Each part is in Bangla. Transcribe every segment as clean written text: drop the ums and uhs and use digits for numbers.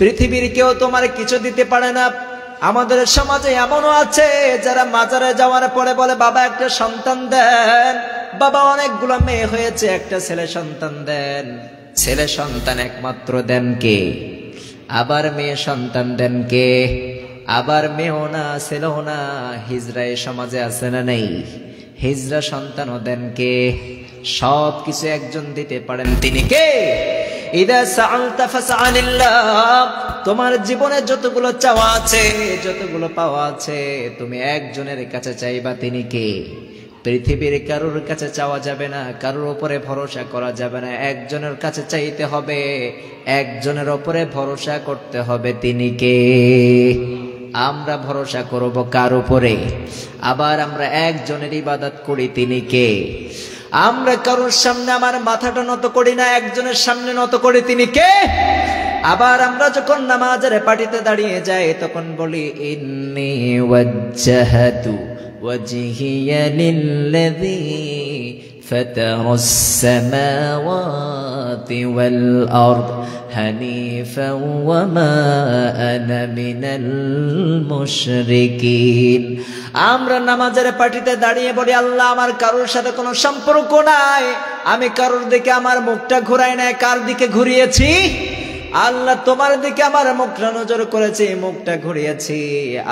পৃথিবীর কেউ তোমার কিছু দিতে পারে না। আমাদের সমাজে এমনও আছে যারা মাজারে যাওয়ার পরে বলে বাবা একটা সন্তান দেন, বাবা অনেকগুলো মেয়ে হয়েছে একটা ছেলে সন্তান দেন। ছেলে সন্তান একমাত্র দেন কে? আবার মেয়ে সন্তান দেন কে? আবার মেয়েও না ছেলেও না। হিজড়া এই সমাজে আছে না নেই? হিজড়া সন্তানও দেন কে? সব কিছু একজন দিতে পারেন, তিনি কে? ইদা সাআলতা ফাসআলিল্লাহ। তোমার জীবনে যতগুলো চাওয়া আছে, যতগুলো পাওয়া আছে, তুমি একজনের কাছে চাইবা, তিনি কে? পৃথিবীর কারোর কাছে চাওয়া যাবে না, কারোর উপরে ভরসা করা যাবে না, একজনের কাছে চাইতে হবে, একজনের উপরে ভরসা করতে হবে, তিনি কে? আমরা ভরসা করব কার উপরে? আবার আমরা একজনের ইবাদত করি, তিনি কে? আমরা কারোর সামনে আমার মাথাটা নত করি না, একজনের সামনে নত করি, তিনি কে? আবার আমরা যখন নামাজের পাটিতে দাঁড়িয়ে যাই তখন বলি ইন্নী ওয়াজ্জাহাতু ওয়াজহিয়া লিল্লাযী ফাতারাস সামাওয়াতি ওয়াল আরদ হানিফান ওয়া মা আনা মিনাল মুশরিকিন। আমরা নামাজের পাটিতে দাঁড়িয়ে বলি আল্লাহ আমার কারোর সাথে কোনো সম্পর্ক নাই, আমি কারোর দিকে আমার মুখটা ঘুরাই নাই। কার দিকে ঘুরিয়েছি? আল্লাহ তোমার দিকে আমার মুখটা নজর করেছি, মুখটা ঘুরিয়েছি।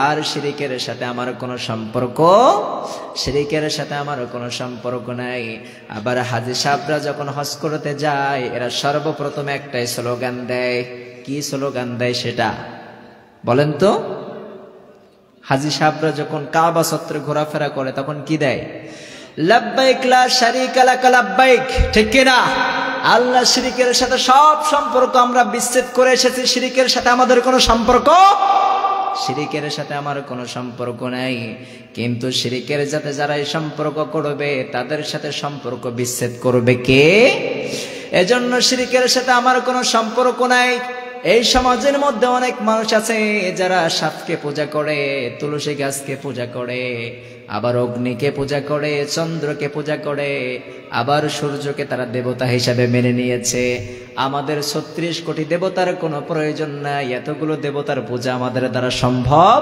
আর শিরিকের সাথে আমার কোনো সম্পর্ক, শিরিকের সাথে আমার কোনো সম্পর্ক নাই। আবার হাজী সাহেবরা যখন হজ করতে যায় এরা সর্বপ্রথম একটাই স্লোগান দেয়। কি স্লোগান দেয় সেটা বলেন তো? হাজী সাহেবরা যখন কাবা চত্বরে ঘোরাফেরা করে তখন কি দেয়? লাব্বাইক লা শারীকা লাক লাব্বাইক, ঠিক কি না? আল্লাহ শিরিকের সাথে সব সম্পর্ক আমরা বিচ্ছেদ করে এসেছি। শিরিকের সাথে আমাদের কোনো সম্পর্ক, শিরিকের সাথে আমার কোনো সম্পর্ক নাই। কিন্তু শিরিকের সাথে যারা এই সম্পর্ক করবে তাদের সাথে সম্পর্ক বিচ্ছেদ করবে কে? এজন্য শিরিকের সাথে আমার কোনো সম্পর্ক নাই। এই সমাজের মধ্যে অনেক মানুষ আছে যারা সাপকে পূজা করে, তুলসী গাছকে পূজা করে, আবার অগ্নিকে পূজা করে, চন্দ্রকে পূজা করে, আবার সূর্যকে তারা দেবতা হিসাবে মেনে নিয়েছে। আমাদের 36 কোটি দেবতার কোনো প্রয়োজন নাই, এতগুলো দেবতার পূজা আমাদের দ্বারা সম্ভব।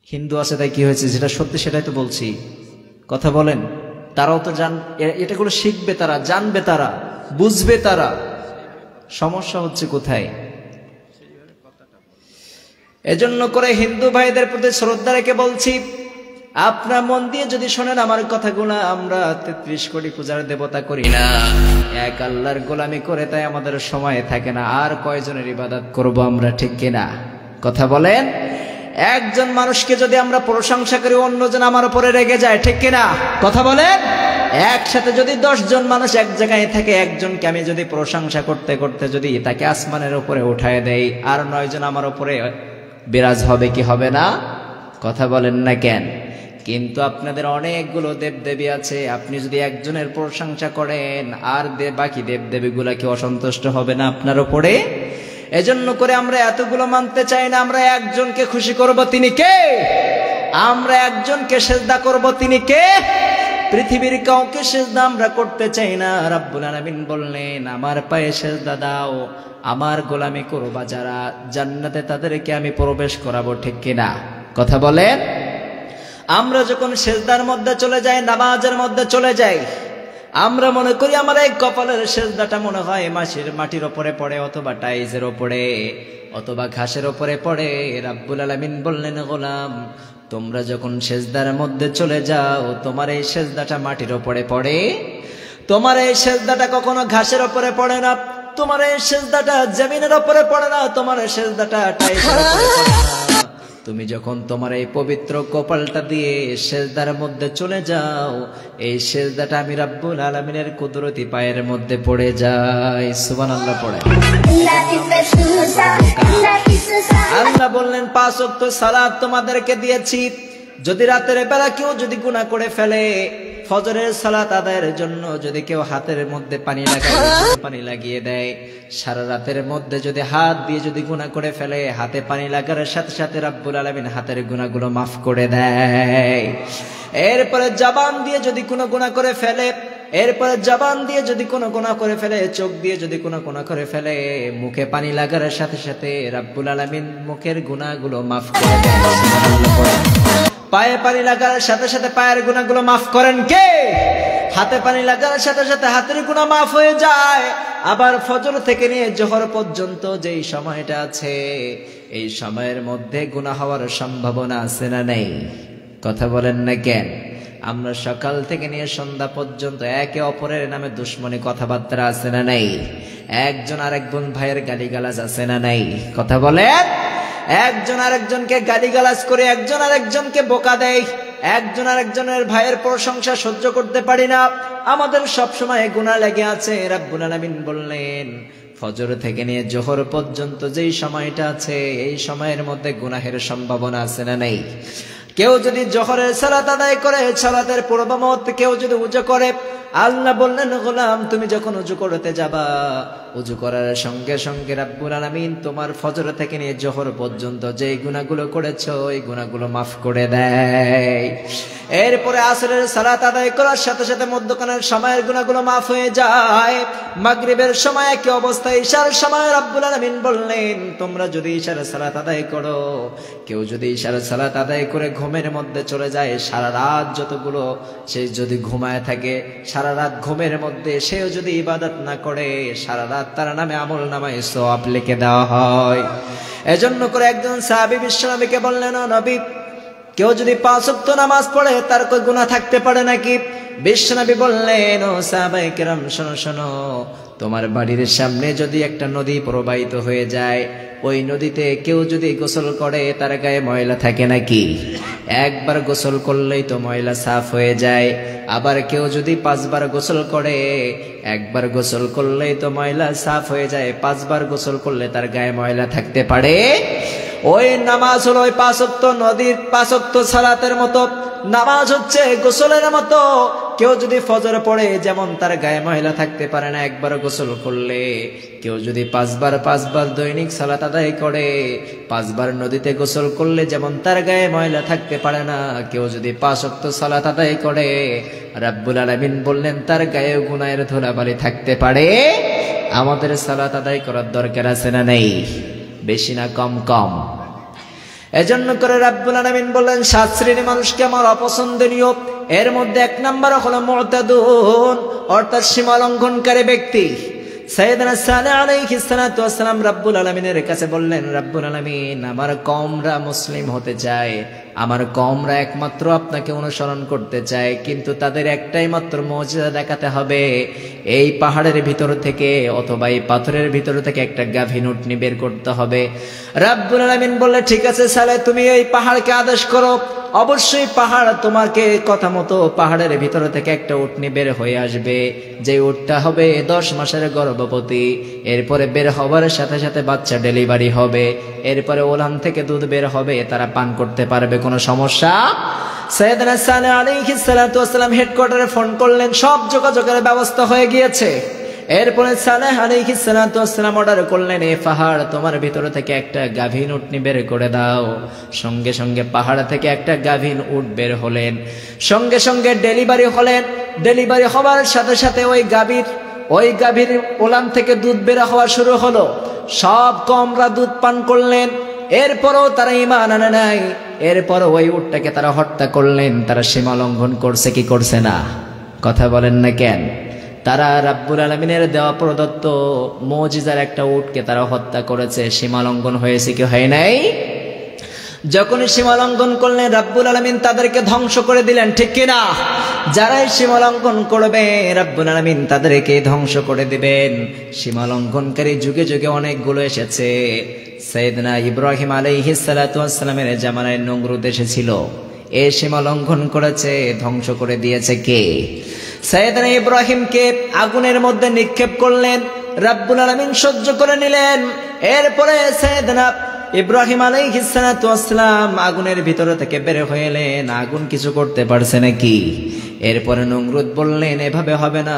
হিন্দু আছে তাই কি হয়েছে? যেটা সত্যি সেটাই তো বলছি, কথা বলেন। তারাও তো এটাগুলো শিখবে, তারা জানবে, তারা বুঝবে, তারা। সমস্যা হচ্ছে কোথায়? এজন্য করে হিন্দু ভাইদের প্রতি শ্রদ্ধা রেখে বলছি, আপনার মন দিয়ে যদি শোনেন আমার কথাগুলো, আমরা 33 কোটি পূজার দেবতা করি না, এক আল্লাহর গোলামি করে, তাই আমাদের সময় থাকে না। আর কয়জনের ইবাদত করব আমরা, ঠিক কিনা? কথা বলেন। একজন মানুষকে যদি আমরা প্রশংসা করি অন্যজন আমার উপরে রেগে যায়, ঠিক কিনা? কথা বলেন। একসাথে যদি 10 জন মানুষ এক জায়গায় থাকে, একজনকে আমি যদি প্রশংসা করতে করতে যদি তাকে আসমানের উপরে উঠায় দেই, আর 9 জন আমার উপরে বিরাজ হবে কি হবে না? কথা বলেন না কেন? কিন্তু আপনাদের অনেকগুলো দেবদেবী আছে, আপনি যদি একজনের প্রশংসা করেন আর বাকি দেবদেবীগুলা কি অসন্তুষ্ট হবে না আপনার উপরে? এজন্য করে আমরা এতগুলো মানতে চাই না, আমরা একজনকে খুশি করব, তিনি কে? আমরা একজনকে সেজদা করব, তিনি কে? পৃথিবীর কাউকে সেজদা আমরা করতে চাই না। রাব্বুল আলামিন বললেন আমার পায়ে সেজদা দাও, আমার গোলামি করবা যারা, জান্নাতে তাদেরকে আমি প্রবেশ করাবো, ঠিক কিনা? কথা বলেন। আমরা যখন সেজদার মধ্যে চলে যাই, নামাজের মধ্যে চলে যাই, আমরা মনে করি আমার এই কপালের সেজদাটা মনে হয় মাটির ওপরে পড়ে, অথবা টাইলসের ওপরে, অথবা ঘাসের ওপরে পড়ে। রাব্বুল আলামিন বললেন গোলাম তোমরা যখন সেজদার মধ্যে চলে যাও, তোমার এই সেজদাটা মাটির ওপরে পড়ে, তোমার এই সেজদাটা কখনো ঘাসের ওপরে পড়ে না, তোমার এই সেজদাটা জমিনের ওপরে পড়ে না, তোমার এই সেজদাটা টাইলসের ওপরে পড়ে না। তুমি যখন তোমার এই পবিত্র কপালটা দিয়ে সেজদার মধ্যে চলে যাও, এই সেজদাটা আমি রাব্বুল আলামিনের কুদরতি পায়ের মধ্যে পড়ে যায়। সুবহানাল্লাহ পড়ে। আল্লাহ বললেন 5 ওয়াক্ত সালাত তোমাদেরকে দিয়েছি, যদি রাতের বেলা কেউ যদি গুনাহ করে ফেলে, ফজরের সালাত আদায়ের জন্য যদি কেউ হাতের মধ্যে পানি লাগিয়ে দেয়, সারা রাতের মধ্যে যদি হাত দিয়ে যদি গুনাহ করে ফেলে, হাতে পানি লাগার সাথে সাথে রাব্বুল আলামিন হাতের গুনাহগুলো মাফ করে দেয়। এরপরে জবান দিয়ে যদি কোনো গুনাহ করে ফেলে, এরপরে জবান দিয়ে যদি কোনো গুনাহ করে ফেলে, চোখ দিয়ে যদি কোনো গুনাহ করে ফেলে, মুখে পানি লাগার সাথে সাথে রাব্বুল আলামিন মুখের গুনাহগুলো মাফ করে দেন। সুবহানাল্লাহ। পায়ে পানি লাগার সাথে সাথে পায়ের গুনাহগুলো মাফ করেন কে? হাতে পানি লাগার সাথে সাথে হাতের গুনাহ মাফ হয়ে যায়। আবার ফজর থেকে নিয়ে জোহর পর্যন্ত যেই সময়টা আছে, এই সময়ের মধ্যে গুনাহ হওয়ার সম্ভাবনা আছে না নেই? কথা বলেন না কেন? আমরা সকাল থেকে নিয়ে সন্ধ্যা পর্যন্ত একে অপরের নামে দুশ্মনী কথাবার্তা আছে না নেই? একজন আরেকজন ভাইয়ের গালিগালাজ আছে না নাই? কথা বলেন। একজন আরেকজনকে গালিগালাজ করে, একজন আরেকজনকে বোকা দেয়, একজন আরেকজনের ভাইয়ের প্রশংসা সহ্য করতে পারি না। আমাদের সব সময় গুনাহ লেগে আছে। রাব্বুল আলামিন বললেন ফজর থেকে নিয়ে জোহর পর্যন্ত যেই সময়টা আছে, এই সময়ের মধ্যে গুনাহের সম্ভাবনা আছে না নেই? কেউ যদি জোহরের সালাত আদায় করে, সালাতের পূর্বমত কেউ যদি উজু করে, আল্লাহ বললেন গোলাম তুমি যখন উজু করতে যাবা, উজু করার সঙ্গে সঙ্গে রাব্বুল আলামিন তোমার ফজর থেকে নিয়ে জোহর পর্যন্ত যেই গুনাহগুলো করেছো, এই গুনাহগুলো মাফ করে দেয়। এরপরে আসরের সালাত আদায় করার সাথে সাথে মধ্যখানের সময়ের গুনাহগুলো মাফ হয়ে যায়। মাগরিবের সময় একই অবস্থা, ইশার সময় রাব্বুল আলামিন বললেন তোমরা যদি ইশার সালাত আদায় করো, কেউ যদি ইশার সালাত আদায় করে ঘুমের মধ্যে চলে যায়, সারা রাত যতগুলো সে যদি ঘুমায় থাকে, সারা রাত ঘুমের মধ্যে সেও যদি ইবাদত না করে, সারা রাত তার নামে আমল নামায় সওয়াব লিখে দেওয়া হয়। এজন্য করে একজন সাহাবী বিশ্বনবীকে বললেন, ও নবী, কেউ যদি 5 ওয়াক্ত নামাজ পড়ে তার কই গুনাহ থাকতে পারে নাকি? বিশ্বনবী বললেন, ও সাহাবায়ে কেরাম শোনো শোনো, তোমার বাড়ির সামনে যদি একটা নদী প্রবাহিত হয়ে যায়, ওই নদীতে কেউ যদি গোসল করে তার গায়ে ময়লা থাকে নাকি? একবার গোসল করলেই তো ময়লা সাফ হয়ে যায়। আবার কেউ যদি 5 বার গোসল করে, একবার গোসল করলেই তো ময়লা সাফ হয়ে যায়, 5 বার গোসল করলে তার গায়ে ময়লা থাকতে পারে? ওই নামাজ হলো ওই 5 ওয়াক্ত নদীর 5 ওয়াক্ত সালাতের মতো, নামাজ হচ্ছে গোসলের মতো। কেউ যদি ফজর পড়ে, যেমন তার গায়ে ময়লা থাকতে পারে না একবার গোসল করলে, কেউ যদি 5 বার দৈনিক সালাত আদায় করে, 5 বার নদীতে গোসল করলে যেমন তার গায়ে ময়লা থাকতে পারে না, কেউ যদি 5 ওয়াক্ত সালাত আদায় করে, রাব্বুল আলামিন বললেন তার গায়ে গুনাহের ধুলাবালি থাকতে পারে। আমাদের সালাত আদায় করার দরকার আছে না নেই? বেশি না কম? কম। এজন্য করে রাব্বুল আলামিন বললেন 7 শ্রেণীর মানুষকে আমার অপছন্দনীয়। এর মধ্যে 1 নম্বর হলো মুতাদুন, অর্থাৎ সীমা লঙ্ঘনকারী ব্যক্তি। সাইয়েদনা সালেহ আলাইহিস সালাতু ওয়াস সালাম রাব্বুল আলামিনের কাছে বললেন, রাব্বুল আলামিন আমার কওমরা মুসলিম হতে চায়, আমার কওমরা একমাত্র আপনাকে অনুসরণ করতে চায়, কিন্তু তাদের একটাই মাত্র মুজিজা দেখাতে হবে। এই পাহাড়ের ভিতর থেকে অথবা এই পাথরের ভিতর থেকে একটা গাভীন উটনি বের করতে হবে। রাব্বুল আলামিন বললে ঠিক আছে সালেহ, তুমি এই পাহাড়কে আদেশ করো, অবশ্যই পাহাড় তোমাকে কথা মতো পাহাড়ের ভিতর থেকে একটা উটনি বের হয়ে আসবে, যে উটটা হবে 10 মাসের গর্ভবতী। এরপরে বের হওয়ার সাথে সাথে বাচ্চা ডেলিভারি হবে, এরপরে ওলান থেকে দুধ বের হবে, তারা পান করতে পারবে, কোনো সমস্যা। সাইয়েদনা সালেহ আলাইহিস সালাতু ওয়াস সালাম হেডকোয়ার্টারে ফোন করলেন, সব যোগাযোগের ব্যবস্থা হয়ে গিয়েছে। এরপরে সালেহ আলাইহিস সালাতু ওয়াস সালাম অর্ডার করলেন, এই পাহাড় তোমার ভিতর থেকে একটা গাভীন উটনি বের করে দাও। সঙ্গে সঙ্গে পাহাড় থেকে একটা গাভীন উট বের হলেন, সঙ্গে সঙ্গে ডেলিভারি হলেন। ডেলিভারি হওয়ার সাথে সাথে ওই গাভীর ওলান থেকে দুধ বের হওয়া শুরু হলো। সব কওমরা দুধ পান করলেন, এরপরও তারা ঈমান আনে নাই। এরপরও ওই উটটাকে তারা হত্যা করলেন। তারা সীমা লঙ্ঘন করছে কি করছে না? কথা বলেন না কেন? তারা রাব্বুল আলামিনের দেওয়া প্রদত্ত মুজিজার একটা উটকে তারা হত্যা করেছে। সীমা লঙ্ঘন হয়েছে কি হয় নাই? যখনই সীমা লঙ্ঘন করলেন রাব্বুল আলামিন তাদেরকে ধ্বংস করে দিলেন, ঠিক কিনা? যারাই সীমা লঙ্ঘন করবে রাব্বুল আলামিন তাদেরকে ধ্বংস করে দিবেন। সীমা লঙ্ঘনকারী যুগে যুগে অনেকগুলো এসেছে। সাইয়েদনা ইব্রাহিম আলাইহিস সালাতু ওয়াস সালামের জামানায় নমরুদ এসেছিল, এ সীমা লঙ্ঘন করেছে, ধ্বংস করে দিয়েছে কে? সাইয়েদনা ইব্রাহিমকে আগুনের মধ্যে নিক্ষেপ করলেন, রাব্বুল আলামিন সহ্য করে নিলেন। এরপরে সাইয়েদনা ইব্রাহিম আলাইহিস সালাতু ওয়াস সালাম আগুনের ভিতর থেকে বের হয়ে এলেন, আগুন কিছু করতে পারছে নাকি? এরপরে নমরুদ বললেন এভাবে হবে না,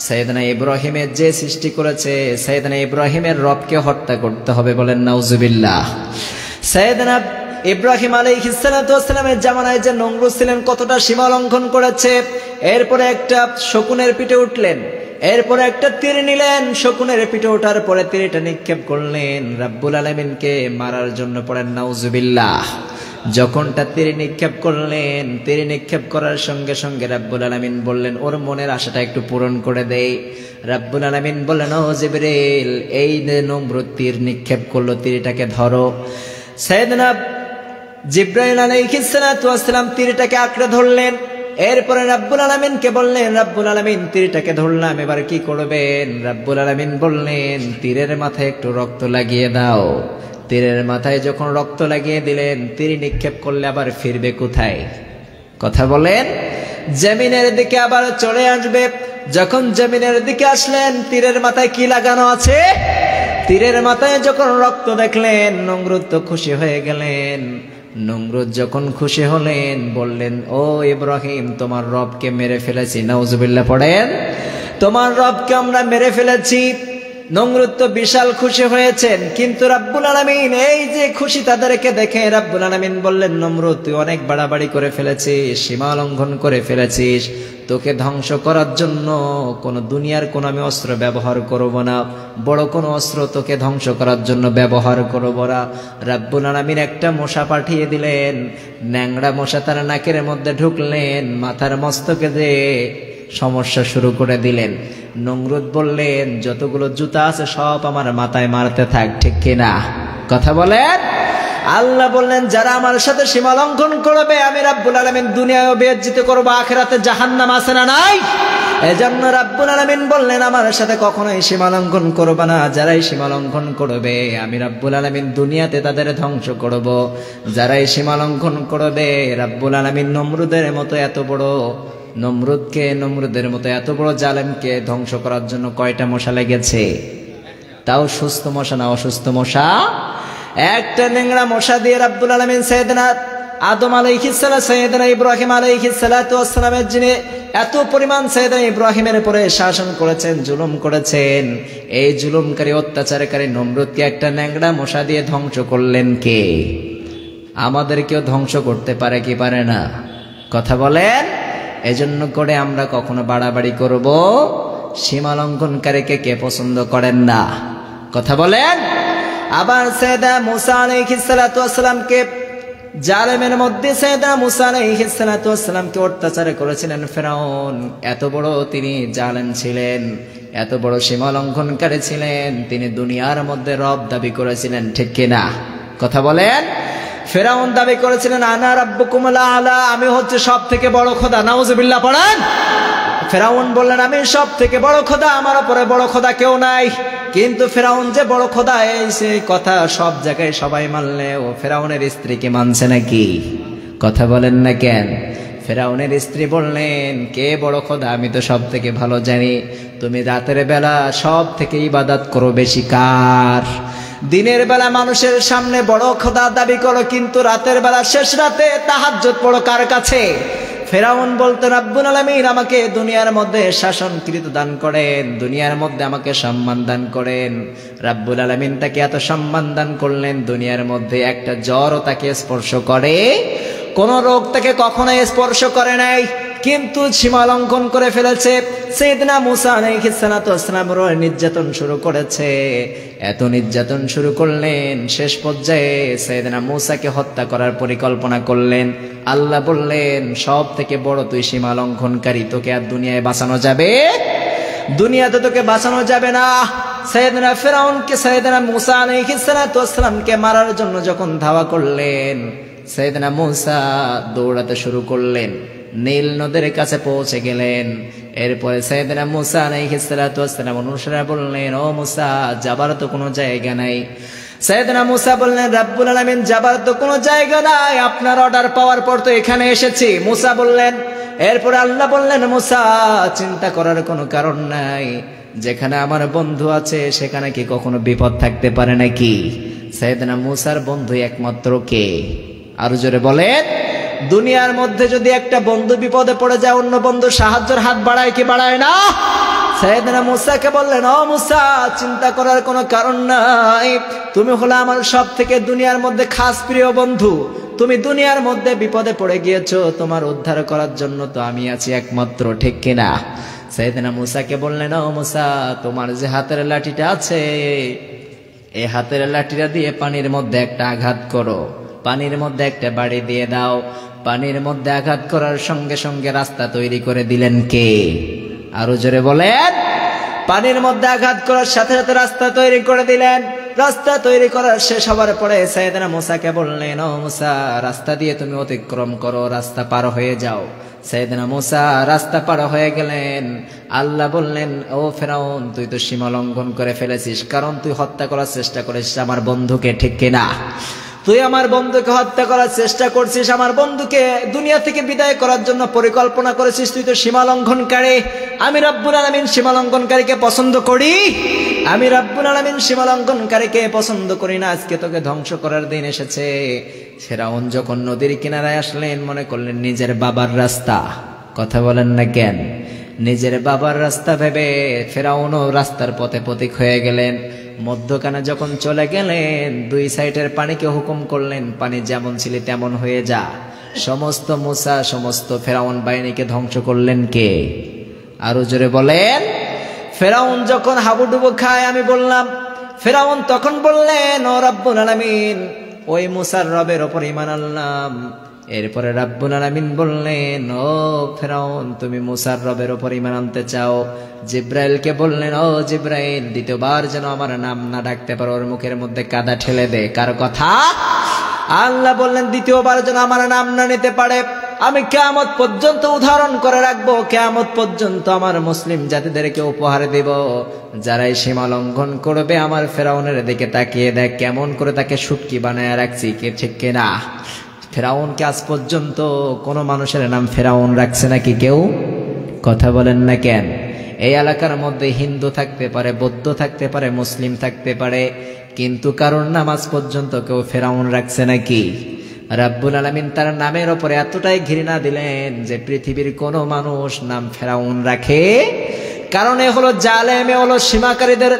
সাইয়েদনা ইব্রাহিমের যে সৃষ্টি করেছে সাইয়েদনা ইব্রাহিমের রবকে হত্যা করতে হবে। বলেন নাউজুবিল্লাহ। সাইয়েদনা ইব্রাহিম আলাইহিস সালাতু ওয়াস সালামের জামানায় যে নমরুদ ছিলেন কতটা সীমা লঙ্ঘন করেছে, এরপরে একটা শকুনের পিঠে উঠলেন, এরপরে একটা তীর নিলেন, শকুনের পিঠে ওঠার পরে তীরটা নিক্ষেপ করলেন রাব্বুল আলামিনকে মারার জন্য। পড়েন নাউজুবিল্লাহ। যখনটা তীর নিক্ষেপ করলেন, তীর নিক্ষেপ করার সঙ্গে সঙ্গে রাব্বুল আলামিন বললেন ওর মনের আশাটা একটু পূরণ করে দেই। রাব্বুল আলামিন বললেন ও জিবরিল, এই যে নমরুদ তীর নিক্ষেপ করলো, তীরটাকে ধরো। সাইয়েদনা জিবরাইল আলাইহিস সালাতু ওয়াস সালাম তীরটাকে আঁকড়ে ধরলেন। এরপরে রাব্বুল আলামিনকে বললেন, রাব্বুল আলামিন তীরটাকে ধরলাম, এবার কি করবেন? রাব্বুল আলামিন বললেন তীরের মাথায় একটু রক্ত লাগিয়ে দাও। তীরের মাথায় যখন রক্ত লাগিয়ে দিলেন, তীর নিক্ষেপ করলে আবার ফিরবে কোথায়? কথা বলেন। জমিনের দিকে আবার চলে আসবে। যখন জমিনের দিকে আসলেন, তীরের মাথায় কি লাগানো আছে? তীরের মাথায় যখন রক্ত দেখলেন, নমরুদ তো খুশি হয়ে গেলেন। নমরুদ যখন খুশি হলেন, বললেন ও ইব্রাহিম, তোমার রবকে মেরে ফেলেছি। নাউজুবিল্লাহ পড়েন। তোমার রবকে আমরা মেরে ফেলেছি। নমরুদ তো বিশাল খুশি হয়েছেন, কিন্তু রাব্বুল আলামিন এই যে খুশি তাদেরকে দেখে রাব্বুল আলামিন বললেন নমরুদ, তুই অনেক বাড়াবাড়ি করে ফেলেছিস, সীমা লঙ্ঘন করে ফেলেছিস। তোকে ধ্বংস করার জন্য কোন দুনিয়ার কোন আমি অস্ত্র ব্যবহার করব না, বড় কোন অস্ত্র তোকে ধ্বংস করার জন্য ব্যবহার করব না। রাব্বুল আলামিন একটা মশা পাঠিয়ে দিলেন, ন্যাংড়া মশা তার নাকের মধ্যে ঢুকলেন, মাথার মস্তকে যে সমস্যা শুরু করে দিলেন। নমরুদ বললেন যতগুলো জুতা আছে সব আমার মাথায় মারতে থাক, ঠিক কিনা? কথা বলেন। আল্লাহ বললেন যারা আমার সাথে সীমা লঙ্ঘন করবে আমি রাব্বুল আলামিন দুনিয়ায় বেইজ্জতি করব, আখিরাতে জাহান্নাম আছে না নাই? এজন্য রাব্বুল আলামিন বললেন আমার সাথে কখনোই সীমা লঙ্ঘন করবে না। যারাই সীমা লঙ্ঘন করবে আমি রাব্বুল আলামিন দুনিয়াতে তাদের ধ্বংস করব। যারাই সীমা লঙ্ঘন করবে, রাব্বুল আলামিন নমরুদের মতো এত বড় নমরুদের মতো এত বড় জালেমকে ধ্বংস করার জন্য কয়টা মশা লেগেছে? তাও সুস্থ মশা না অসুস্থ মশা? একটা ন্যাংরা মশা দিয়ে রাব্বুল আলামিন সাইয়েদনা আদম আলাইহিস সালাম, সাইয়েদনা ইব্রাহিম আলাইহিস সালাতু ওয়াস সালামের জিনে এত পরিমাণ সাইয়েদনা ইব্রাহিমের উপরে শাসন করেছেন, জুলুম করেছেন। এই জুলুমকারী অত্যাচারকারী নমরুদকে একটা ন্যাংরা মশা দিয়ে ধ্বংস করলেন কে? আমাদেরকেও ধ্বংস করতে পারে কি পারে না? কথা বলেন। এজন্য করে আমরা কখনো বাড়াবাড়ি করব? সীমা লঙ্ঘনকারীকে কে পছন্দ করেন না? কথা বলেন। আবার সাইয়েদনা মুসা আলাইহিস সালাতু ওয়াস সালামকে জালেমের মধ্যে সাইয়েদনা মুসা আলাইহিস সালাতু ওয়াস সালামকে অত্যাচার করেছিলেন ফেরাউন। এত বড় তিনি জালেম ছিলেন, এত বড় সীমা লঙ্ঘনকারী ছিলেন, তিনি দুনিয়ার মধ্যে রব দাবি করেছিলেন, ঠিক কিনা? কথা বলেন। ফেরাউন দাবি করেছিলেন আনা রাব্বুকুমুল আলা, আমি হচ্ছে সব থেকে বড় খোদা। নাউজুবিল্লাহ পড়েন। ফেরাউন বললেন আমি সব থেকে বড় খোদা, আমার উপরে বড় খোদা কেউ নাই। কিন্তু ফেরাউন যে বড় খোদা এই সেই কথা সব জায়গায় সবাই মানলে, ও ফেরাউনের স্ত্রী কি মানছে নাকি? কথা বলেন না কেন? ফেরাউনের স্ত্রী বললেন কে বড় খোদা? আমি তো সব থেকে ভালো জানি। তুমি রাতের বেলা সব থেকে ইবাদত করো বেশি কার? দিনের বেলা মানুষের সামনে বড় খোদা দাবি করো, কিন্তু রাতের বেলা শেষ রাতে তাহাজ্জুদ পড়ো কার কাছে? ফেরাউন বলতো রাব্বুল আলামিন আমাকে দুনিয়ার মধ্যে শাসনকৃত দান করেন, দুনিয়ার মধ্যে আমাকে সম্মান দান করেন। রাব্বুল আলামিন তাকে এত সম্মান দান করলেন, দুনিয়ার মধ্যে একটা জ্বরও তাকে স্পর্শ করে, কোন রোগ তাকে কখনোই স্পর্শ করে নাই। কিন্তু সীমা লঙ্ঘন করে ফেলেছে। সাইয়েদনা মুসা আলাইহিস সালাতু ওয়াস সালামের নির্যাতন শুরু করেছে। এত নির্যাতন শুরু করলেন, শেষ পর্যায়ে সাইয়েদনা মুসাকে হত্যা করার পরিকল্পনা করলেন। আল্লাহ বললেন সব থেকে বড় তুই সীমা লঙ্ঘনকারী, তোকে আর দুনিয়ায় বাঁচানো যাবে? দুনিয়াতে তোকে বাঁচানো যাবে না। সাইয়েদনা ফেরাউনকে সাইয়েদনা মুসা আলাইহিস সালাতু ওয়াস সালামকে মারার জন্য যখন ধাওয়া করলেন, সাইয়েদনা মুসা দৌড়াতে শুরু করলেন, নীল নদের কাছে পৌঁছে গেলেন। এরপরে সাইয়েদনা মুসা আলাইহিস সালাতু ওয়াস সালাম অনুসারীরা বললেন ও মুসা যাবার তো কোনো জায়গা নাই। সাইয়েদনা মুসা বললেন রাব্বুল আলামিন যাবার তো কোনো জায়গা নাই, আপনার অর্ডার পাওয়ার পর তো এখানে এসেছি। মুসা বললেন, এরপরে আল্লাহ বললেন মুসা চিন্তা করার কোনো কারণ নাই, যেখানে আমার বন্ধু আছে সেখানে কি কখনো বিপদ থাকতে পারে নাকি? সাইয়েদনা মুসার বন্ধু একমাত্র কে? আরো জোরে বলেন। দুনিয়ার মধ্যে যদি একটা বন্ধু বিপদে পড়ে যায়, অন্য বন্ধু সাহায্যের হাত বাড়ায় কি বাড়ায় না? সাইয়েদনা মুসাকে বললেন ও মুসা চিন্তা করার কোনো কারণ নাই, তুমি হলো আমার সব থেকে দুনিয়ার মধ্যে খাস প্রিয় বন্ধু, তুমি দুনিয়ার মধ্যে বিপদে পড়ে গিয়েছো, তোমার উদ্ধার করার জন্য তো আমি আছি একমাত্র, ঠিক কিনা? সাইয়েদনা মূসাকে বললেন, ও মূসা, তোমার যে হাতের লাঠিটা আছে, এই হাতের লাঠিটা দিয়ে পানির মধ্যে একটা আঘাত করো, পানির মধ্যে একটা বাড়ি দিয়ে দাও। পানির মধ্যে আঘাত করার সঙ্গে সঙ্গে রাস্তা তৈরি করে দিলেন কে? আরো জোরে বলেন। পানির মধ্যে আঘাত করার সাথে সাথে রাস্তা তৈরি করে দিলেন। রাস্তা তৈরি করার শেষ হবার পরে সাইয়েদনা মূসাকে বললেন, ও মূসা, রাস্তা দিয়ে তুমি অতিক্রম করো, রাস্তা পার হয়ে যাও। সাইয়েদনা মূসা রাস্তা পার হয়ে গেলেন। আল্লাহ বললেন, ও ফেরাউন, তুই তো সীমা লঙ্ঘন করে ফেলেছিস, কারণ তুই হত্যা করার চেষ্টা করেছিস আমার বন্ধুকে, ঠিক কিনা? তুই আমার বন্ধুকে হত্যা করার চেষ্টা করছিস, আমার বন্ধুকে দুনিয়া থেকে বিদায় করার জন্য পরিকল্পনা করেছিস, তুই তো সীমা লঙ্ঘনকারী। আমি রব্বুল আলামিন সীমা লঙ্ঘনকারীকে পছন্দ করি, আমি রব্বুল আলামিন সীমা লঙ্ঘনকারীকে পছন্দ করি না। আজকে তোকে ধ্বংস করার দিন এসেছে। ফেরাউন যখন নদীর কিনারায় আসলেন, মনে করলেন নিজের বাবার রাস্তা। কথা বলেন না কেন? নিজের বাবার রাস্তা ভেবে ফেরাউনও রাস্তার পথে পথিক হয়ে গেলেন। মধ্যখানে যখন চলে গেলেন, দুই সাইডের পানিকে হুকুম করলেন, পানি যেমন ছিল তেমন হয়ে যা। সমস্ত মূসা, সমস্ত ফেরাউন বাহিনীকে ধ্বংস করলেন কে? আরো জোরে বলেন। ফেরাউন যখন হাবুডুবু খায়, আমি বললাম, ফেরাউন তখন বললেন, ও রব্বুল আলামিন, ওই মূসার রবের ওপর ঈমান আনলাম। এরপরে রব্বুল আলামিন বললেন, ও ফেরাউন, তুমি মূসার রবের ওপর ঈমান আনতে চাও? জিব্রাইলকে বললেন, ও জিব্রাইল, দ্বিতীয়বার যেন আমার নাম না ডাকতে পারো, ওর মুখের মধ্যে কাদা ঠেলে দে। কার কথা? আল্লাহ বললেন, দ্বিতীয়বার যেন আমার নাম না নিতে পারে, আমি কিয়ামত পর্যন্ত উদাহরণ করে রাখবো, কিয়ামত পর্যন্ত আমার মুসলিম জাতিদেরকে উপহার দেব। যারাই সীমা লঙ্ঘন করবে, আমার ফেরাউনের দিকে তাকিয়ে দেখ কেমন করে তাকে শুটকি বানায় রাখছি, কে ঠিক কিনা? ফেরাউনকে আজ পর্যন্ত কোনো মানুষের নাম ফেরাউন রাখছে নাকি কেউ? কথা বলেন না কেন? এই এলাকার মধ্যে হিন্দু থাকতে পারে, বৌদ্ধ থাকতে পারে, মুসলিম থাকতে পারে, কিন্তু কারোর নাম আজ পর্যন্ত কেউ ফেরাউন রাখছে নাকি? রব্বুল আলামিন তার নামের ওপরে এতটাই ঘৃণা দিলেন যে পৃথিবীর কোনো মানুষ নাম ফেরাউন রাখে? কারণ এ হলো জালেম, এ হলো সীমাকারীদের,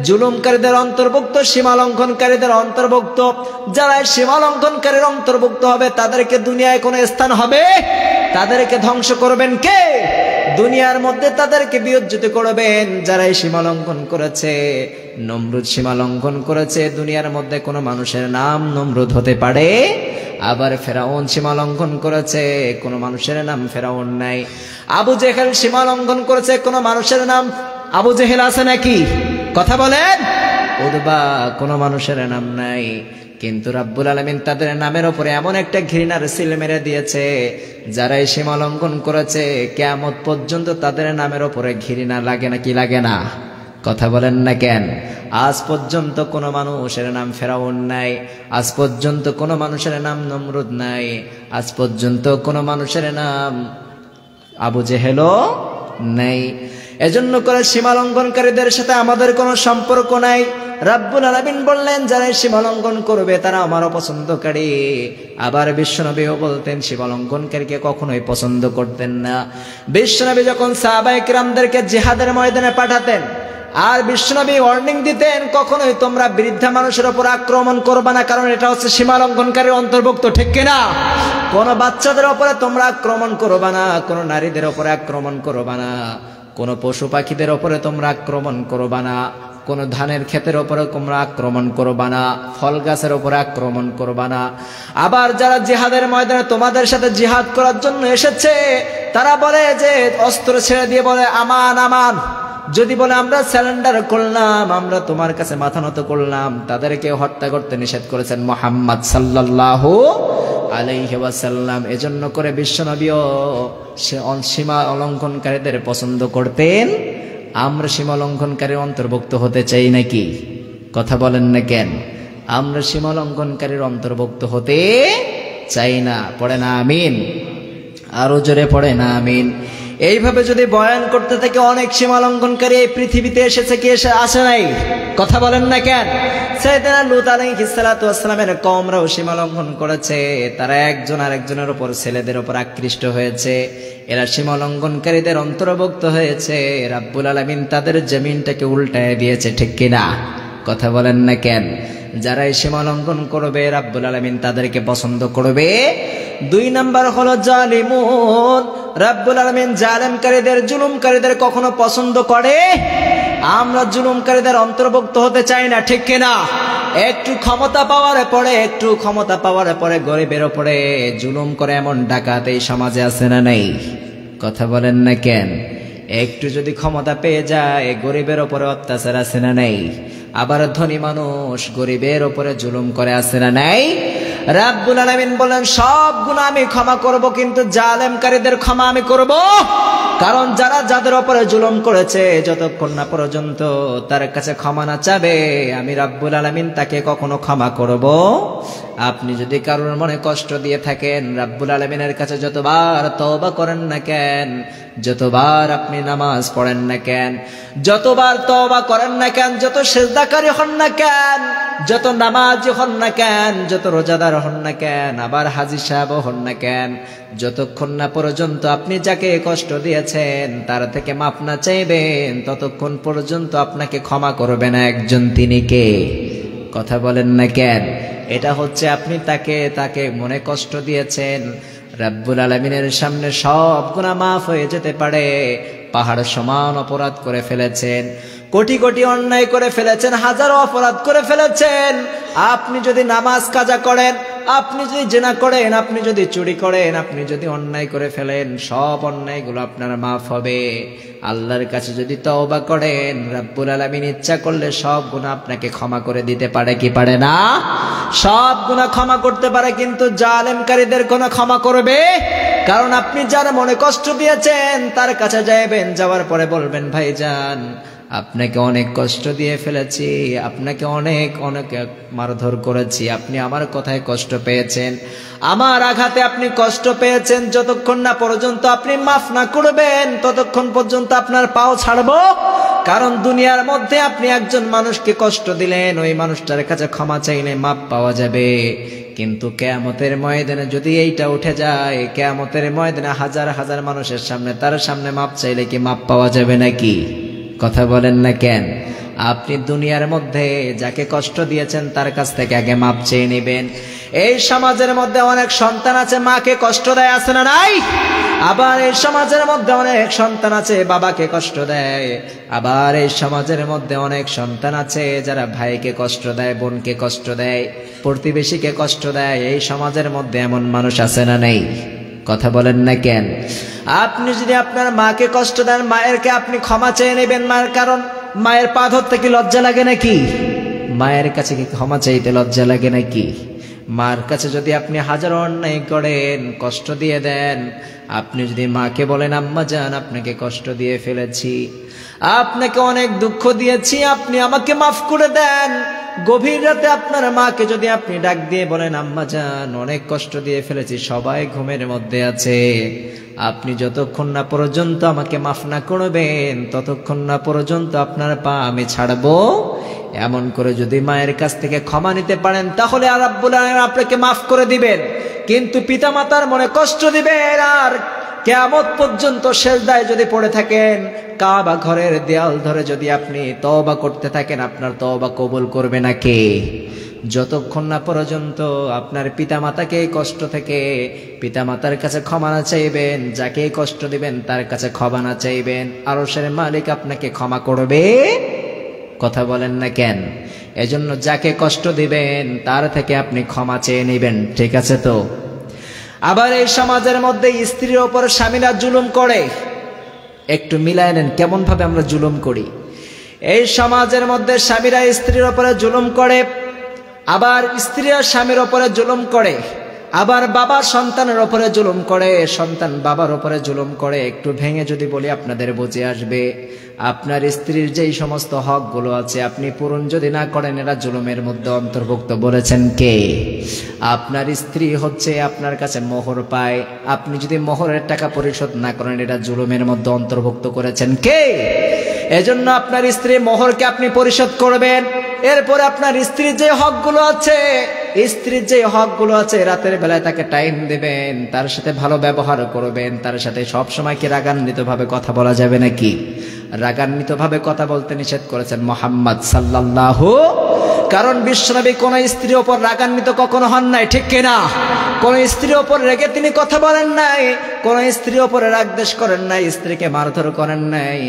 জুলুমকারীদের অন্তর্ভুক্ত, সীমা লঙ্ঘনকারীদের অন্তর্ভুক্ত। যারা সীমা লঙ্ঘনকারীর অন্তর্ভুক্ত হবে, তাদেরকে দুনিয়ায় কোনো স্থান হবে? তাদেরকে ধ্বংস করবেন কে? দুনিয়ার মধ্যে তাদেরকে বিয়োজ্জিত করবেন। যারা সীমা লঙ্ঘন করেছে, নমরুদ সীমা লঙ্ঘন করেছে, দুনিয়ার মধ্যে কোনো মানুষের নাম নমরুদ হতে পারে? আবার ফেরাউন সীমা লঙ্ঘন করেছে, কোনো মানুষের নাম ফেরাউন নাই। আবু জেহেল সীমা লঙ্ঘন করেছে, কোনো মানুষের নাম আবু জেহেল আছে নাকি? কথা বলেন। উদবা, কোনো মানুষের নাম নাই। কিন্তু রব্বুল আলামিন তাদের নামের উপরে এমন একটা ঘৃণার সিল মেরে দিয়েছে, যারা এই সীমা লঙ্ঘন করেছে, কিয়ামত পর্যন্ত তাদের নামের উপরে ঘৃণা লাগে নাকি লাগে না? কথা বলেন না কেন? আজ পর্যন্ত কোনো মানুষের নাম ফেরাউন নাই, আজ পর্যন্ত কোনো মানুষের নাম নমরুদ নাই, আজ পর্যন্ত কোনো মানুষের নাম আবু জেহেলও নাই। এজন্য করে সীমা লঙ্ঘনকারীদের সাথে আমাদের কোনো সম্পর্ক নাই। রব্বুল আলামিন বললেন, যারা সীমা লঙ্ঘন করবে তারা আমার অপছন্দকারী। আবার বিশ্বনবীও বলতেন, সীমা লঙ্ঘনকারীকে কখনোই পছন্দ করতেন না। বিশ্বনবী যখন সাহাবায়ে কিরামদেরকে জিহাদের ময়দানে পাঠাতেন, আর বিশ্বনবী ওয়ার্নিং দিতেন, কখনোই তোমরা বৃদ্ধা মানুষের উপর আক্রমণ করবা না, কারণ এটা হচ্ছে সীমা লঙ্ঘনকারীর অন্তর্ভুক্ত, ঠিক কিনা? কোনো বাচ্চাদের উপরে তোমরা আক্রমণ করবা না, কোনো নারীদের উপরে আক্রমণ করবা না, কোনো পশু পাখিদের উপরে তোমরা আক্রমণ করবা না, কোনো ধানের ক্ষেতের উপরে তোমরা আক্রমণ করবা না, ফল গাছের উপরে আক্রমণ করবা না। আবার যারা জিহাদের ময়দানে তোমাদের সাথে জিহাদ করার জন্য এসেছে, তারা বলে যে অস্ত্র ছেড়ে দিয়ে বলে আমান আমান। যদি বলে আমরা স্যারেন্ডার করলাম, আমরা তোমার কাছে মাথা নত করলাম, তাদেরকে হত্যা করতে নিষেধ করেছেন মুহাম্মদ সাল্লাল্লাহু আলাইহি ওয়াসাল্লাম। এজন্য করে বিশ্বনবীও সীমা অলঙ্ঘনকারীদের পছন্দ করতেন। আমরা সীমা লঙ্ঘনকারীর অন্তর্ভুক্ত হতে চাই নাকি? কথা বলেন না কেন? আমরা সীমা লঙ্ঘনকারীর অন্তর্ভুক্ত হতে চাই না। পড়ে না আমিন? আরো জোরে পড়ে না আমিন? এইভাবে যদি বয়ান করতে থাকে, অনেক সীমা লঙ্ঘনকারী এই পৃথিবীতে এসেছে কি আসে নাই? কথা বলেন না কেন? সাইয়েদনা লূত আলাইহিস সালাতু ওয়াস সালামের কওমরাও সীমা লঙ্ঘন করেছে। তারা একজন আরেকজনের উপর, ছেলেদের উপর আকৃষ্ট হয়েছে। এরা সীমা লঙ্ঘনকারীদের অন্তর্ভুক্ত হয়েছে। রব্বুল আলামিন তাদের জমিনটাকে উল্টায় দিয়েছে, ঠিক কিনা? কথা বলেন না কেন? যারা এই সীমা লঙ্ঘন করবে রাব্বুল আলামিন তাদেরকে পছন্দ করবে। 2 নাম্বার হলো জালিমুন, রাব্বুল আলামিন জালেমকারীদের জুলুমকারীদের কখনো পছন্দ করে? আমরা জুলুমকারীদের অন্তর্ভুক্ত হতে চাই না, ঠিক কিনা? একটু ক্ষমতা পাওয়ার পরে গরিবের উপরে জুলুম করে এমন ডাকাত এই সমাজে আছে না নেই? কথা বলেন না কেন? একটু যদি ক্ষমতা পেয়ে যায় গরিবের উপরে অত্যাচার আছে না নেই? আবার ধনী মানুষ গরিবের উপরে জুলুম করে আছে না নাই? রাব্বুল আলামিন বলেন সব গুনাহ আমি ক্ষমা করব, কিন্তু জালেমকারীদের ক্ষমা আমি করব। কারণ যাদের উপরে জুলুম করেছে যতক্ষণ না পর্যন্ত তার কাছে ক্ষমা না চাবে আমি রাব্বুল আলামিন তাকে কখনো ক্ষমা করব? আপনি যদি কারোর মনে কষ্ট দিয়ে থাকেন রাব্বুল আলামিনের কাছে যতবার তওবা করেন না কেন, যতবার আপনি নামাজ পড়েন না কেন, যতবার তওবা করেন না কেন, যত সিজদাকারী হন না কেন, যত নামাজি হন না কেন, যত রোজাদার হন না কেন, আবার হাজী সাহেব হন না কেন, যতক্ষণ না পর্যন্ত আপনি যাকে কষ্ট দিয়েছেন তার থেকে মাপ না চাইবেন ততক্ষণ পর্যন্ত আপনাকে ক্ষমা করবে না একজন, তিনি কে? কথা বলেন না কেন? এটা হচ্ছে আপনি তাকে মনে কষ্ট দিয়েছেন। রাব্বুল আলামিনের সামনে সব গুনাহ মাফ হয়ে যেতে পারে। পাহাড় সমান অপরাধ করে ফেলেছেন, কোটি কোটি অন্যায় করে ফেলেছেন, হাজারো অপরাধ করে ফেলেছেন। আপনি যদি নামাজ কাজা করেন, আপনি যদি জিনা করেন, আপনি যদি চুরি করেন, আপনি যদি অন্যায় করে ফেলেন, সব অন্যায়গুলো আপনার মাফ হবে। আল্লাহর কাছে যদি তওবা করেন রাব্বুল আলামিন ইচ্ছা করলে সব গুনাহ আপনাকে ক্ষমা করে দিতে পারে কি পারে না? সব গুনাহ ক্ষমা করতে পারে, কিন্তু জালেমকারীদের কোনো ক্ষমা করবে? কারণ আপনি যার মনে কষ্ট দিয়েছেন তার কাছে যাবেন, যাওয়ার পরে বলবেন ভাইজান আপনাকে অনেক কষ্ট দিয়ে ফেলেছি, আপনাকে অনেক মারধর করেছি, আপনি আমার কথায় কষ্ট পেয়েছেন, আমার আঘাতে আপনি কষ্ট পেয়েছেন, যতক্ষণ না পর্যন্ত আপনি মাফ না করবেন ততক্ষণ পর্যন্ত আপনার পাও ছাড়বো। কারণ দুনিয়ার মধ্যে আপনি একজন মানুষকে কষ্ট দিলেন, ওই মানুষটার কাছে ক্ষমা চাইলে মাপ পাওয়া যাবে, কিন্তু কিয়ামতের ময়দানে যদি এইটা উঠে যায়, কিয়ামতের ময়দানে হাজার হাজার মানুষের সামনে তার সামনে মাপ চাইলে কি মাপ পাওয়া যাবে নাকি? কথা বলেন না কেন? আপনি দুনিয়ার মধ্যে যাকে কষ্ট দিয়েছেন তার কাছ থেকে আগে মাপ চেয়ে নেবেন। এই সমাজের মধ্যে অনেক সন্তান আছে মাকে কষ্ট দেয়, আছে না নাই? আবার এই সমাজের মধ্যে অনেক সন্তান আছে বাবাকে কষ্ট দেয়, আবার এই সমাজের মধ্যে অনেক সন্তান আছে যারা ভাইকে কষ্ট দেয়, বোনকে কষ্ট দেয়, প্রতিবেশীকে কষ্ট দেয়। এই সমাজের মধ্যে এমন মানুষ আছে না নেই? কথা বলেন না কেন? আপনি যদি আপনার মাকে কষ্ট দেন, মায়েরকে আপনি ক্ষমা চেয়ে নেবেন। মায়ের কারণ মায়ের পা ধরতে কি লজ্জা লাগে নাকি? মায়ের কাছে কি ক্ষমা চাইতে লজ্জা লাগে নাকি? মার কাছে যদি আপনি হাজার অন্যায় করেন, কষ্ট দিয়ে দেন, আপনি যদি মাকে বলেন আম্মা জান আপনাকে কষ্ট দিয়ে ফেলেছি, আপনাকে অনেক দুঃখ দিয়েছি, আপনি আমাকে মাফ করে দেন, গভীর রাতে আপনার মাকে যদি আপনি ডাক দিয়ে বলেন আম্মা জান অনেক কষ্ট দিয়ে ফেলেছি, সবাই ঘুমের মধ্যে আছে, আপনি যতক্ষণ না পর্যন্ত আমাকে মাফ না করবেন ততক্ষণ না পর্যন্ত আপনার পা আমি ছাড়বো। এমন করে যদি মায়ের কাছ থেকে ক্ষমা নিতে পারেন তাহলে আর রাব্বুল আলামিন আপনাকে মাফ করে দিবেন। কিন্তু পিতামাতার মনে কষ্ট দিবেন আর কিয়ামত পর্যন্ত সিজদায় যদি পড়ে থাকেন, কাবা ঘরের দেয়াল ধরে যদি আপনি তওবা করতে থাকেন, আপনার তওবা কবুল করবে না কে? যতক্ষণ না পর্যন্ত আপনার পিতামাতাকে কষ্ট থেকে পিতামাতার কাছে ক্ষমা না চাইবেন, যাকে কষ্ট দিবেন তার কাছে ক্ষমা না চাইবেন, আরশের মালিক আপনাকে ক্ষমা করবে? কথা বলেন না কেন? এজন্য যাকে কষ্ট দিবেন তার থেকে আপনি ক্ষমা চেয়ে নেবেন, ঠিক আছে তো? আবার এই সমাজের মধ্যে স্ত্রীর ওপর স্বামীরা জুলুম করে, একটু মিলায় নেন কেমন ভাবে আমরা জুলুম করি। এই সমাজের মধ্যে স্বামীরা স্ত্রীর ওপরে জুলুম করে, আবার স্ত্রীরা স্বামীর ওপরে জুলুম করে, আবার বাবা সন্তানের ওপরে জুলুম করে, সন্তান বাবার ওপরে জুলুম করে। একটু ভেঙে যদি বলি আপনাদের বুঝে আসবে। আপনার স্ত্রীর যেই সমস্ত হকগুলো আছে আপনি পূরণ যদি না করেন এরা জুলুমের মধ্যে অন্তর্ভুক্ত, বলেছেন কে? আপনার স্ত্রী হচ্ছে আপনার কাছে মোহর পায়, আপনি যদি মোহরের টাকা পরিশোধ না করেন এটা জুলুমের মধ্যে অন্তর্ভুক্ত করেছেন কে? এজন্য আপনার স্ত্রী মোহরকে আপনি পরিশোধ করবেন। এরপরে আপনার স্ত্রীর যে হকগুলো আছে রাতের বেলায় তাকে টাইম দেবেন, তার সাথে ভালো ব্যবহার করবেন, তার সাথে সব সময় কি রাগান্বিত ভাবে কথা বলা যাবে নাকি? রাগান্বিত ভাবে কথা বলতে নিষেধ করেছেন মুহাম্মদ সাল্লাল্লাহু কারণ বিশ্বনবী কোন স্ত্রীর ওপর রাগান্বিত কখনো হন নাই, ঠিক কিনা? কোন স্ত্রীর ওপর রেগে তিনি কথা বলেন নাই, কোন স্ত্রীর ওপরে রাগ দেশ করেন নাই, স্ত্রীকে মারধর করেন নাই।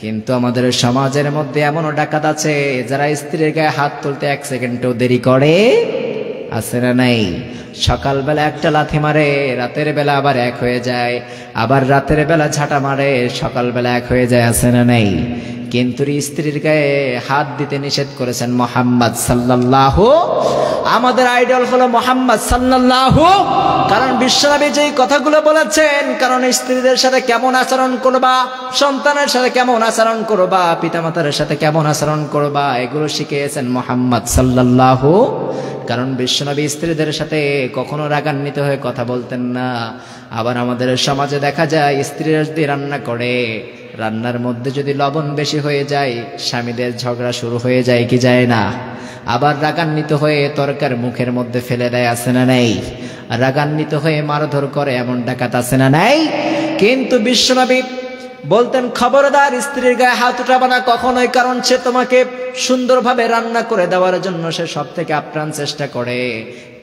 কিন্তু আমাদের সমাজের মধ্যে এমনও ডাকাত আছে যারা স্ত্রীর গায়ে হাত তুলতে 1 সেকেন্ডও দেরি করে, আছে না নাই? সকালবেলা একটা লাথি মারে, রাতের বেলা আবার 1 হয়ে যায়, আবার রাতের বেলা ঝাঁটা মারে, সকালবেলা 1 হয়ে যায়, আছে না নাই? কিন্তু স্ত্রীর গায়ে হাত দিতে নিষেধ করেছেন মুহাম্মদ সাল্লাল্লাহু। আমাদের আইডল হলো মুহাম্মদ সাল্লাল্লাহু। কারণ বিশ্বনবী যেই কথাগুলো বলেছেন, কারণ স্ত্রীদের সাথে কেমন আচরণ করবা, সন্তানের সাথে কেমন আচরণ করবা, পিতামাতার সাথে কেমন আচরণ করবা, এগুলো শিখিয়েছেন মুহাম্মদ সাল্লাল্লাহু। কারণ বিশ্বনবী স্ত্রীদের সাথে কখনো রাগান্বিত হয়ে কথা বলতেন না। আবার আমাদের সমাজে দেখা যায় স্ত্রীরা যদি রান্না করে, রান্নার মধ্যে যদি লবণ বেশি হয়ে যায়, স্বামীদের ঝগড়া শুরু হয়ে যায় কি যায় না? আবার রাগান্বিত হয়ে তরকার মুখের মধ্যে ফেলে দেয়, আছে না নাই? রাগান্বিত হয়ে মারধর করে, এমন ডাকাত আছে না নাই? কিন্তু বিশ্বনবী বলতেন, খবরদার স্ত্রীর গায়ে হাত উঠাবা না কখনোই, কারণ সে তোমাকে সুন্দরভাবে রান্না করে দেওয়ার জন্য সে সব থেকে আপ্রাণ চেষ্টা করে।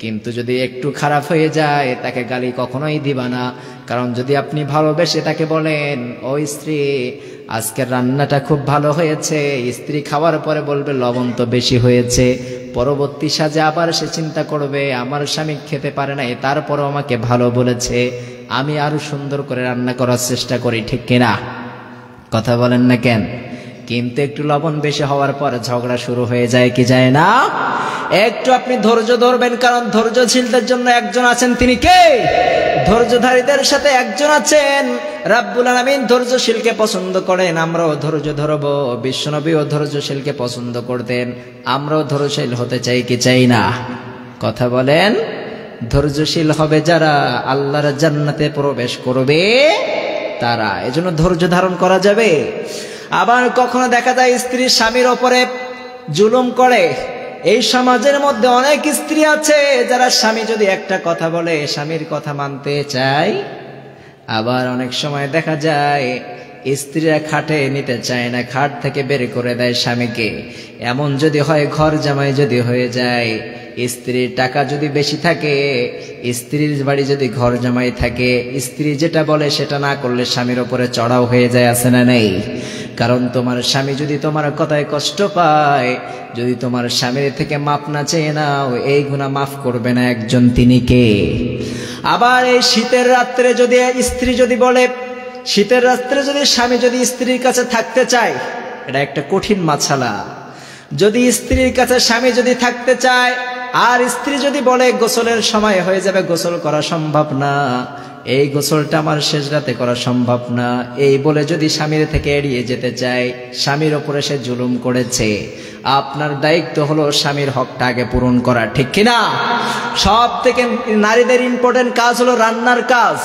কিন্তু যদি একটু খারাপ হয়ে যায়, তাকে গালি কখনোই দিবা না। কারণ যদি আপনি ভালোবেসে তাকে বলেন, ও স্ত্রী আজকের রান্নাটা খুব ভালো হয়েছে, স্ত্রী খাওয়ার পরে বলবে লবণ তো বেশি হয়েছে, পরবর্তী সাজে আবার সে চিন্তা করবে, আমার স্বামী খেতে পারে নাই, তারপরও আমাকে ভালো বলেছে, আমি আরো সুন্দর করে রান্না করার চেষ্টা করি, ঠিক কিনা? কথা বলেন না কেন? কিন্তু একটু লবণ বেশি হওয়ার পর ঝগড়া শুরু হয়ে যায় কি যায় না? একটু আপনি ধৈর্য ধরবেন, কারণ ধৈর্যশীলদের জন্য একজন আছেন, তিনি কে? ধৈর্যধারীদের সাথে একজন আছেন রাব্বুল আলামিন। ধৈর্যশীলকে পছন্দ করেন, আমরাও ধৈর্য ধরবো। বিশ্বনবীও ধৈর্যশীলকে পছন্দ করতেন, আমরাও ধৈর্যশীল হতে চাই কি চাই না? কথা বলেন। ধৈর্যশীল হবে যারা, আল্লাহর জান্নাতে প্রবেশ করবে তারা। এজন্য ধৈর্য ধারণ করা যাবে। আবার কখনো দেখা যায় স্ত্রী স্বামীর ওপরে জুলুম করে। এই সমাজের মধ্যে অনেক স্ত্রী আছে যারা স্বামী যদি একটা কথা বলে স্বামীর কথা মানতে চায়। আবার অনেক সময় দেখা যায় স্ত্রীরা খাটে নিতে চায় না, খাট থেকে বের করে দেয় স্বামীকে। এমন যদি হয়, ঘর জামাই যদি হয়ে যায়, স্ত্রীর টাকা যদি বেশি থাকে, স্ত্রীর বাড়ি যদি ঘর জামাই থাকে, স্ত্রী যেটা বলে সেটা না করলে স্বামীর ওপরে চড়াও হয়ে যায়, আছে না নেই? কারণ তোমার স্বামী যদি তোমার কথায় কষ্ট পায়, যদি তোমার স্বামীর থেকে মাপ না চেয়ে নাও, এই গুনাহ মাফ করবে না একজন, তিনি কে? আবার এই শীতের রাত্রে যদি স্ত্রী যদি বলে, শীতের রাত্রে যদি স্বামী যদি স্ত্রীর কাছে থাকতে চায়, এটা একটা কঠিন মাছালা। যদি স্ত্রীর কাছে স্বামী যদি থাকতে চায় আর স্ত্রী যদি বলে গোসলের সময় হয়ে যাবে, গোসল করা সম্ভব না, এই গোসলটা আমার শেষ রাতে করা সম্ভব না, এই বলে যদি স্বামীর থেকে এড়িয়ে যেতে চায়, স্বামীর ওপরে সে জুলুম করেছে। আপনার দায়িত্ব হলো স্বামীর হকটা আগে পূরণ করা, ঠিক কিনা? সব থেকে নারীদের ইম্পর্টেন্ট কাজ হলো রান্নার কাজ।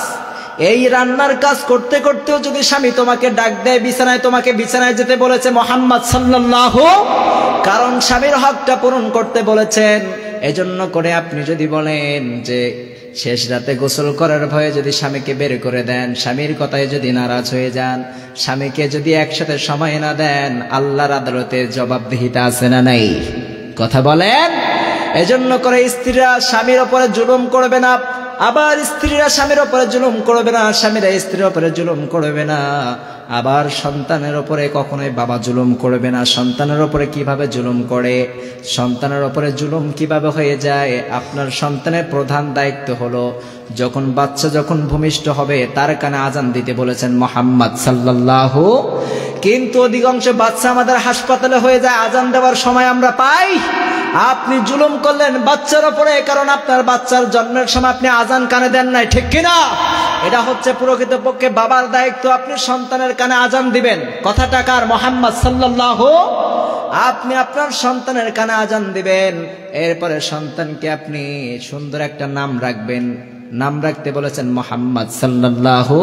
এই রান্নার কাজ করতে করতেও যদি স্বামী তোমাকে ডাক দেয় বিছানায়, তোমাকে বিছানায় যেতে বলেছে মুহাম্মদ সাল্লাল্লাহু, কারণ স্বামীর হকটা পূরণ করতে বলেছেন। এজন্য করে আপনি যদি বলেন যে শেষ রাতে গোসল করার ভয়ে যদি স্বামীকে বের করে দেন, স্বামীর কথায় যদি নারাজ হয়ে যান, স্বামীকে যদি একসাথে সময় না দেন, আল্লাহর আদালতে জবাবদিহিতা আছে না নাই? কথা বলেন। এজন্য করে স্ত্রীরা স্বামীর ওপরে জুলুম করবে না, আবার স্ত্রীরা স্বামীর ওপরে জুলুম করবে না, স্বামীরা স্ত্রীর ওপরে জুলুম করবে না। আবার সন্তানের ওপরে কখনোই বাবা জুলুম করবে না। সন্তানের ওপরে কিভাবে জুলুম করে, সন্তানের ওপরে জুলুম কিভাবে হয়ে যায়? আপনার সন্তানের প্রধান দায়িত্ব হলো যখন বাচ্চা যখন ভূমিষ্ঠ হবে তার কানে আজান দিতে বলেছেন মুহাম্মদ সাল্লাল্লাহু। কিন্তু অধিকাংশ বাচ্চা আমাদের হাসপাতালে হয়ে যায়, আজান দেওয়ার সময় আমরা পাই। আপনি জুলুম করলেন বাচ্চার ওপরে, কারণ আপনার বাচ্চার জন্মের সময় আপনি আজান কানে দেন নাই, ঠিক কিনা? এটা হচ্ছে প্রকৃতপক্ষে বাবার দায়িত্ব, আপনি সন্তানের কানে আজান দিবেন। কথাটা কার? মুহাম্মদ সাল্লাল্লাহু। আপনি আপনার সন্তানের কানে আজান দিবেন, এরপরে সন্তানকে আপনি সুন্দর একটা নাম রাখবেন। নাম রাখতে বলেছেন মুহাম্মদ সাল্লাল্লাহু।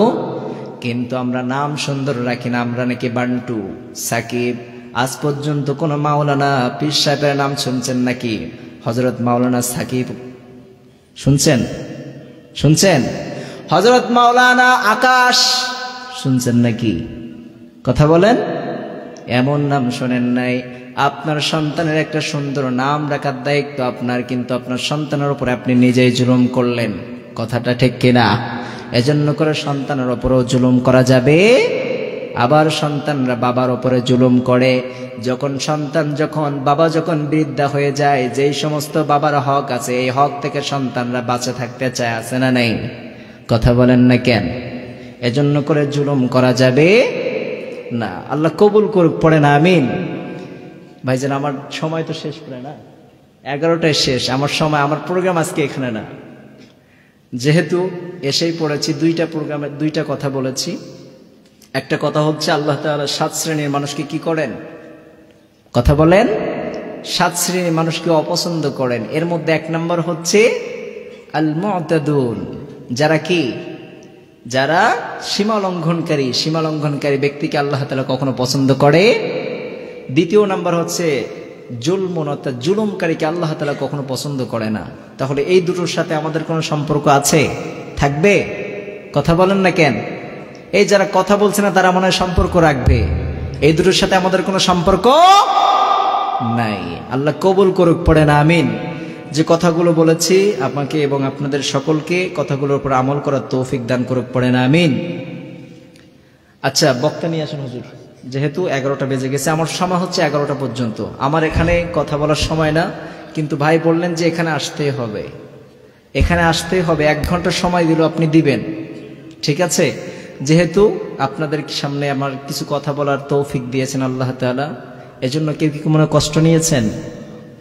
কিন্তু আমরা নাম সুন্দর রাখি না, আমরা নাকি বান্টু, সাকিব। আজ পর্যন্ত কোন মাওলানা পীর সাহেবের নাম শুনছেন নাকি? হযরত মাওলানা সাকিব শুনছেন? শুনছেন? হযরত মাওলানা আকাশ শুনছেন নাকি? কথা বলেন। এমন নাম শোনেন নাই। আপনার সন্তানের একটা সুন্দর নাম রাখার দায়িত্ব আপনার, কিন্তু আপনার সন্তানের উপরে আপনি নিজেই জুলুম করলেন। কথাটা ঠিক কিনা? এজন্য করে সন্তানের উপরেও জুলুম করা যাবে। আবার সন্তানরা বাবার উপরে জুলুম করে। বাবা যখন বৃদ্ধা হয়ে যায়, যেই সমস্ত বাবার হক আছে, এই হক থেকে সন্তানরা বাঁচে থাকতে চায়, আছে না নেই? কথা বলেন না কেন? এজন্য করে জুলুম করা যাবে না। আল্লাহ কবুল করুক, পড়ে না আমিন। ভাইজান, আমার সময় তো শেষ করে না, 11টায় শেষ আমার সময়। আমার প্রোগ্রাম আজকে এখানে না, যেহেতু এসেই পড়েছি। দুইটা কথা বলেছি। একটা কথা হচ্ছে আল্লাহ তাআলা 7 শ্রেণীর মানুষকে কি করেন? কথা বলেন। 7 শ্রেণীর মানুষকে অপছন্দ করেন। এর মধ্যে 1 নম্বর হচ্ছে আল মু'তাদুন, যারা সীমালঙ্ঘনকারী ব্যক্তিকে আল্লাহ তাআলা কখনো পছন্দ করে। 2 নম্বর হচ্ছে জুলমুন, অর্থাৎ জুলুমকারীকে আল্লাহ তাআলা কখনো পছন্দ করে না। তাহলে এই দুটোর সাথে আমাদের কোনো সম্পর্ক আছে? থাকবে? কথা বলেন না কেন? এই যারা কথা বলছে না তারা মনে হয় সম্পর্ক রাখবে। এই দুটোর সাথে আমাদের কোনো সম্পর্ক নাই। আল্লাহ কবুল করুক, পড়ে না আমিন। যে কথাগুলো বলেছি আপনাকে এবং আপনাদের সকলকে, কথাগুলোর উপর আমল করার তৌফিক দান করুক, পড়ে না আমিন। আচ্ছা, বক্তা নিয়ে আসেন হুজুর। যেহেতু 11টা বেজে গেছে, আমার সময় হচ্ছে 11টা পর্যন্ত। আমার এখানে কথা বলার সময় না, কিন্তু ভাই বললেন যে এখানে আসতেই হবে। 1 ঘন্টা সময় দিল, আপনি দিবেন, ঠিক আছে? যেহেতু আপনাদের সামনে আমার কিছু কথা বলার তৌফিক দিয়েছেন আল্লাহ তাআলা, এজন্য কেউ কি মনে কষ্ট নিয়েছেন?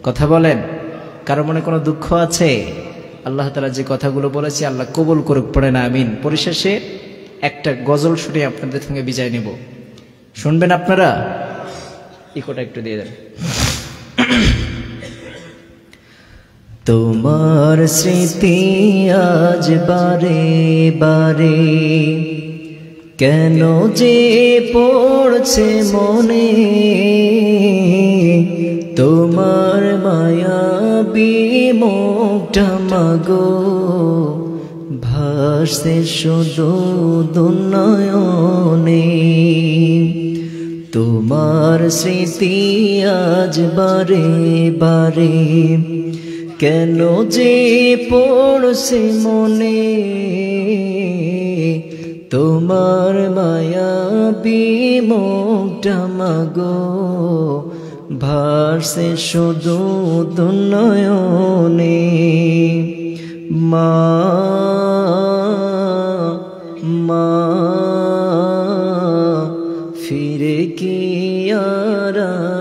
কথা বলেন। কারো মনে কোনো দুঃখ আছে? আল্লাহ তাআলা যে কথাগুলো বলেছি আল্লাহ কবুল করুক, পড়ে না আমিন। পরিশেষে একটা গজল শুনে আপনাদের সঙ্গে বিদায় নেব। শুনবেন আপনারা? ইকোটা একটু দিয়ে দেন। তোমার স্মৃতি আজ বারে বারে কেন যে পড়ছে মনে, তোমার মায়াবী মুখটা মাগো ভাসে শুধু দুনয়নে। তোমার স্মৃতি আজ বারে বারে কেন যে পড়ছে মনে, তোমার মায়াবী মুখটা মাগো ভাসে শুধু দুনয়নে। মা মা ফিরে কি আর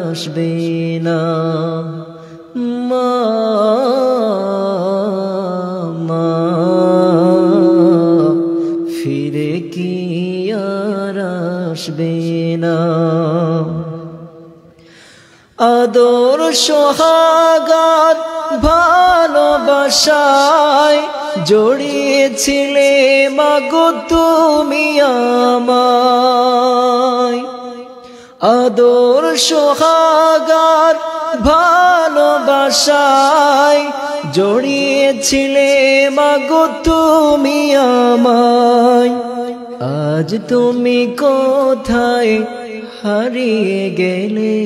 আসবে না? মা মা ফিরে কি আর আসবে না? আদর সোহাগাত ভালোবাসায় জড়িয়েছিলে মাগো তুমি আমায়। আদর সোহাগাত ভালোবাসায় জড়িয়েছিলে মাগো তুমি আমায়। আজ তুমি কোথায় হারিয়ে গেলে?